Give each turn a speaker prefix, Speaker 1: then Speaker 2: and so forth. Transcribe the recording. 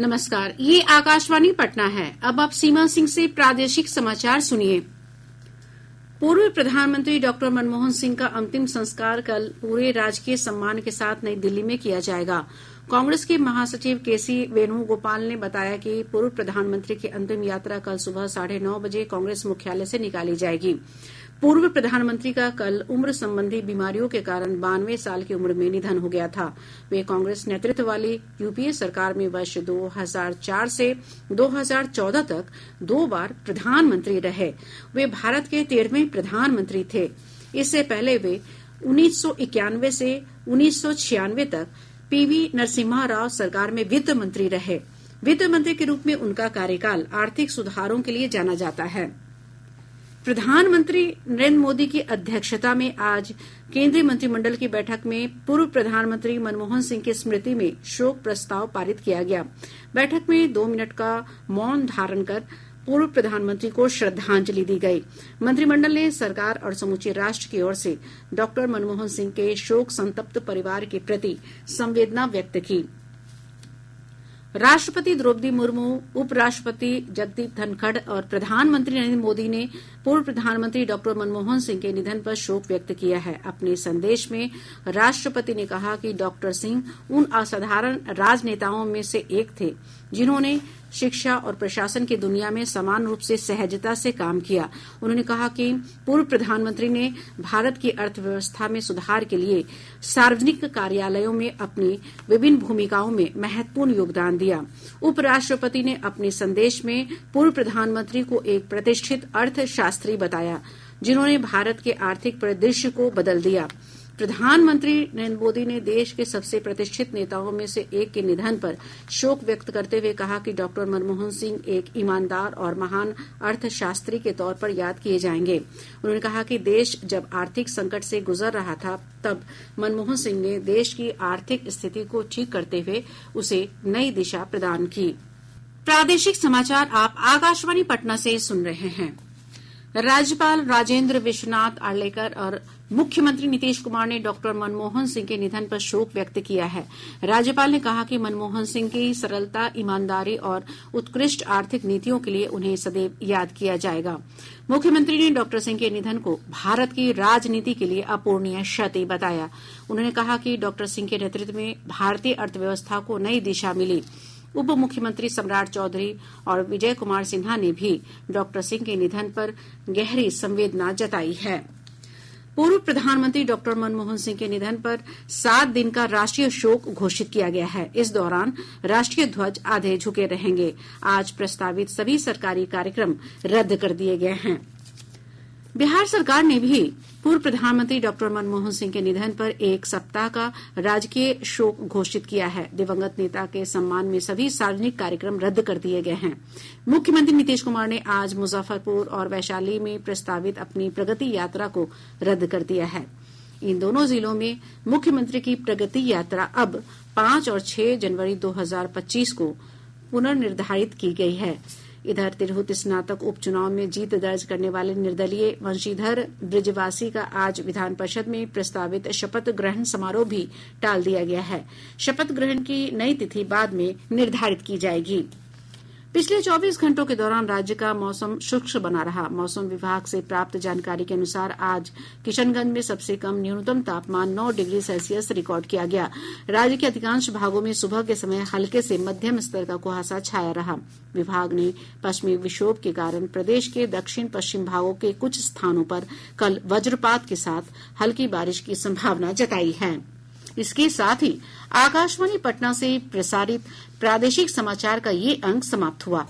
Speaker 1: नमस्कार, ये आकाशवाणी पटना है। अब आप सीमा सिंह से प्रादेशिक समाचार सुनिए। पूर्व प्रधानमंत्री डॉक्टर मनमोहन सिंह का अंतिम संस्कार कल पूरे राजकीय सम्मान के साथ नई दिल्ली में किया जाएगा। कांग्रेस के महासचिव केसी वेणुगोपाल ने बताया कि पूर्व प्रधानमंत्री की अंतिम यात्रा कल सुबह 9:30 बजे कांग्रेस मुख्यालय से निकाली जाएगी। पूर्व प्रधानमंत्री का कल उम्र संबंधी बीमारियों के कारण 92 साल की उम्र में निधन हो गया था। वे कांग्रेस नेतृत्व वाली यूपीए सरकार में वर्ष 2004 से 2014 तक 2 बार प्रधानमंत्री रहे। वे भारत के 13वें प्रधानमंत्री थे। इससे पहले वे 1991 से 1996 तक पीवी नरसिम्हा राव सरकार में वित्त मंत्री रहे। वित्त मंत्री के रूप में उनका कार्यकाल आर्थिक सुधारों के लिए जाना जाता है। प्रधानमंत्री नरेंद्र मोदी की अध्यक्षता में आज केंद्रीय मंत्रिमंडल की बैठक में पूर्व प्रधानमंत्री मनमोहन सिंह की स्मृति में शोक प्रस्ताव पारित किया गया। बैठक में 2 मिनट का मौन धारण कर पूर्व प्रधानमंत्री को श्रद्धांजलि दी गई। मंत्रिमंडल ने सरकार और समूचे राष्ट्र की ओर से डॉक्टर मनमोहन सिंह के शोक संतप्त परिवार के प्रति संवेदना व्यक्त की। राष्ट्रपति द्रौपदी मुर्मू, उपराष्ट्रपति जगदीप धनखड़ और प्रधानमंत्री नरेंद्र मोदी ने पूर्व प्रधानमंत्री डॉक्टर मनमोहन सिंह के निधन पर शोक व्यक्त किया है। अपने संदेश में राष्ट्रपति ने कहा कि डॉक्टर सिंह उन असाधारण राजनेताओं में से एक थे जिन्होंने शिक्षा और प्रशासन की दुनिया में समान रूप से सहजता से काम किया। उन्होंने कहा कि पूर्व प्रधानमंत्री ने भारत की अर्थव्यवस्था में सुधार के लिए सार्वजनिक कार्यालयों में अपनी विभिन्न भूमिकाओं में महत्वपूर्ण योगदान दिया। उपराष्ट्रपति ने अपने संदेश में पूर्व प्रधानमंत्री को एक प्रतिष्ठित अर्थशास्त्री बताया जिन्होंने भारत के आर्थिक परिदृश्य को बदल दिया। प्रधानमंत्री नरेंद्र मोदी ने देश के सबसे प्रतिष्ठित नेताओं में से एक के निधन पर शोक व्यक्त करते हुए कहा कि डॉक्टर मनमोहन सिंह एक ईमानदार और महान अर्थशास्त्री के तौर पर याद किए जाएंगे। उन्होंने कहा कि देश जब आर्थिक संकट से गुजर रहा था तब मनमोहन सिंह ने देश की आर्थिक स्थिति को ठीक करते हुए उसे नई दिशा प्रदान की। प्रादेशिक समाचार आप आकाशवाणी पटना से सुन रहे हैं। राज्यपाल राजेंद्र विश्वनाथ आर्लेकर और मुख्यमंत्री नीतीश कुमार ने डॉक्टर मनमोहन सिंह के निधन पर शोक व्यक्त किया है। राज्यपाल ने कहा कि मनमोहन सिंह की सरलता, ईमानदारी और उत्कृष्ट आर्थिक नीतियों के लिए उन्हें सदैव याद किया जाएगा। मुख्यमंत्री ने डॉक्टर सिंह के निधन को भारत की राजनीति के लिए अपूरणीय क्षति बताया। उन्होंने कहा कि डॉक्टर सिंह के नेतृत्व में भारतीय अर्थव्यवस्था को नई दिशा मिली। उप मुख्यमंत्री सम्राट चौधरी और विजय कुमार सिन्हा ने भी डॉक्टर सिंह के निधन पर गहरी संवेदना जताई है। पूर्व प्रधानमंत्री डॉक्टर मनमोहन सिंह के निधन पर 7 दिन का राष्ट्रीय शोक घोषित किया गया है। इस दौरान राष्ट्रीय ध्वज आधे झुके रहेंगे। आज प्रस्तावित सभी सरकारी कार्यक्रम रद्द कर दिए गए हैं। बिहार सरकार ने भी पूर्व प्रधानमंत्री डॉक्टर मनमोहन सिंह के निधन पर 1 सप्ताह का राजकीय शोक घोषित किया है। दिवंगत नेता के सम्मान में सभी सार्वजनिक कार्यक्रम रद्द कर दिए गए हैं। मुख्यमंत्री नीतीश कुमार ने आज मुजफ्फरपुर और वैशाली में प्रस्तावित अपनी प्रगति यात्रा को रद्द कर दिया है। इन दोनों जिलों में मुख्यमंत्री की प्रगति यात्रा अब 5 और 6 जनवरी 2025 को पुनर्निर्धारित की गई है। इधर तिरहुत स्नातक उपचुनाव में जीत दर्ज करने वाले निर्दलीय वंशीधर ब्रिजवासी का आज विधान परिषद में प्रस्तावित शपथ ग्रहण समारोह भी टाल दिया गया है। शपथ ग्रहण की नई तिथि बाद में निर्धारित की जाएगी। पिछले 24 घंटों के दौरान राज्य का मौसम शुष्क बना रहा। मौसम विभाग से प्राप्त जानकारी के अनुसार आज किशनगंज में सबसे कम न्यूनतम तापमान 9 डिग्री सेल्सियस रिकॉर्ड किया गया। राज्य के अधिकांश भागों में सुबह के समय हल्के से मध्यम स्तर का कुहासा छाया रहा। विभाग ने पश्चिमी विक्षोभ के कारण प्रदेश के दक्षिण पश्चिम भागों के कुछ स्थानों पर कल वज्रपात के साथ हल्की बारिश की संभावना जताई है। इसके साथ ही आकाशवाणी पटना से प्रसारित प्रादेशिक समाचार का ये अंक समाप्त हुआ।